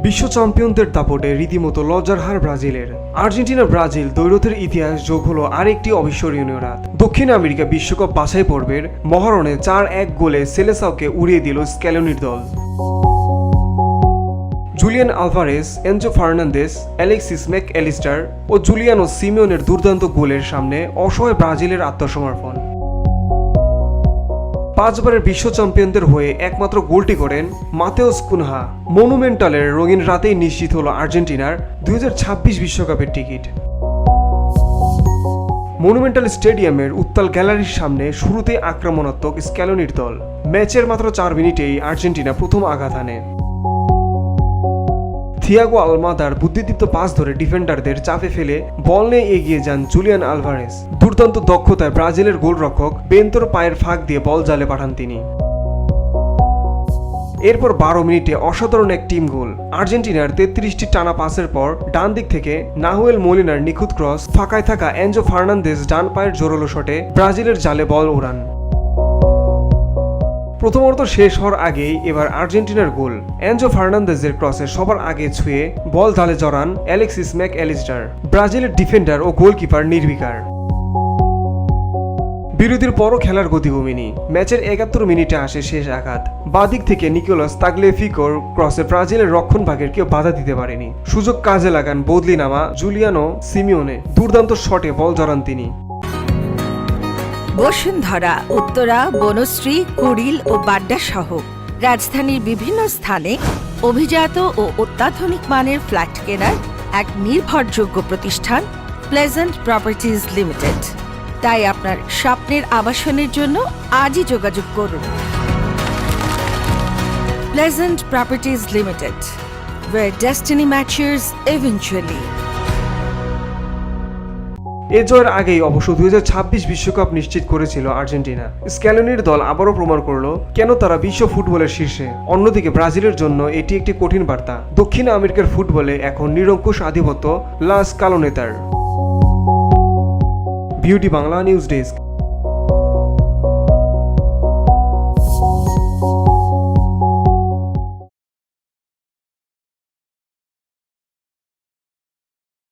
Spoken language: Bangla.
বিশ্ব চ্যাম্পিয়নদের দাপটে রীতিমতো লজ্জার হার ব্রাজিলের। আর্জেন্টিনা ব্রাজিল দ্বৈরথের ইতিহাস যোগ হলো আরেকটি অবিস্মরণীয় রাত। দক্ষিণ আমেরিকা বিশ্বকাপ বাছাই পর্বের মহারণে 4-1 গোলে সেলেসাওকে উড়িয়ে দিল স্ক্যালোনির দল। Julian Alvarez, Enzo Fernandez, Alexis Mac Allister ও জুলিয়ানো সিমিওনের দুর্দান্ত গোলের সামনে অসহায় ব্রাজিলের আত্মসমর্পণ। 5 বারের বিশ্ব চ্যাম্পিয়নদের হয়ে একমাত্র গোলটি করেন মাতেওস কুনহা। মনুমেন্টালের রঙিন রাতেই নিশ্চিত হলো আর্জেন্টিনার 2026 বিশ্বকাপের টিকিট। মনুমেন্টাল স্টেডিয়ামের উত্তাল গ্যালারির সামনে শুরুতে আক্রমণাত্মক স্ক্যালোনির দল। ম্যাচের মাত্র 4 মিনিটেই আর্জেন্টিনা প্রথম আঘাত হানে। থিয়াগো আলমাদার বুদ্ধিদীপ্ত পাস ধরে ডিফেন্ডারদের চাপে ফেলে বল নিয়ে এগিয়ে যান জুলিয়ান আলভারেস। দুর্দান্ত দক্ষতায় ব্রাজিলের গোলরক্ষক বেন্তোর পায়ের ফাঁক দিয়ে বল জালে পাঠান তিনি। এরপর 12 মিনিটে অসাধারণ এক টিম গোল। আর্জেন্টিনার 33টি টানা পাসের পর ডান দিক থেকে নাহুয়েল মোলিনার নিখুঁত ক্রস, ফাঁকায় থাকা এনজো ফার্নান্দেস ডান পায়ের জোরালো শটে ব্রাজিলের জালে বল ওড়ান। প্রথমার্ধ শেষ হওয়ার আগেই এবার আর্জেন্টিনার গোল। এনজো ফার্নান্দেজের ক্রসে সবার আগে ছুঁয়ে বল জালে জড়ান অ্যালেক্সিস ম্যাকঅ্যালিস্টার। ব্রাজিলের ডিফেন্ডার ও গোলকিপার নির্বিকার। বিরতির পরও খেলার গতি কমেনি। ম্যাচের 71 মিনিটে আসে শেষ আঘাত। বাদিক থেকে নিকোলাস তাগলেফিকোর ক্রসে ব্রাজিলের রক্ষণভাগের কেউ বাধা দিতে পারেনি। সুযোগ কাজে লাগান বদলি নামা জুলিয়ানো সিমিওনে। দুর্দান্ত শটে বল জড়ান তিনি। বসুন্ধরা, উত্তরা, বনশ্রী, কুড়িল ও বাড্ডা সহ রাজধানীর বিভিন্ন স্থানে অভিজাত ও অত্যাধুনিক মানের ফ্ল্যাট কেনার এক নির্ভরযোগ্য প্রতিষ্ঠান প্লেজেন্ট প্রপার্টিজ লিমিটেড। তাই আপনার স্বপ্নের আবাসনের জন্য আজই যোগাযোগ করুন। Pleasant properties limited, where destiny matches eventually. এ জয়ের আগেই অবশ্য 2026 বিশ্বকাপ নিশ্চিত করেছিল আর্জেন্টিনা। স্ক্যালোনির দল আবারও প্রমাণ করলো কেন তারা বিশ্ব ফুটবলের শীর্ষে। অন্যদিকে ব্রাজিলের জন্য এটি একটি কঠিন বার্তা। দক্ষিণ আমেরিকার ফুটবলে এখন নিরঙ্কুশ আধিপত্য লা স্ক্যালোনেতার। Beauty Bangla news desk.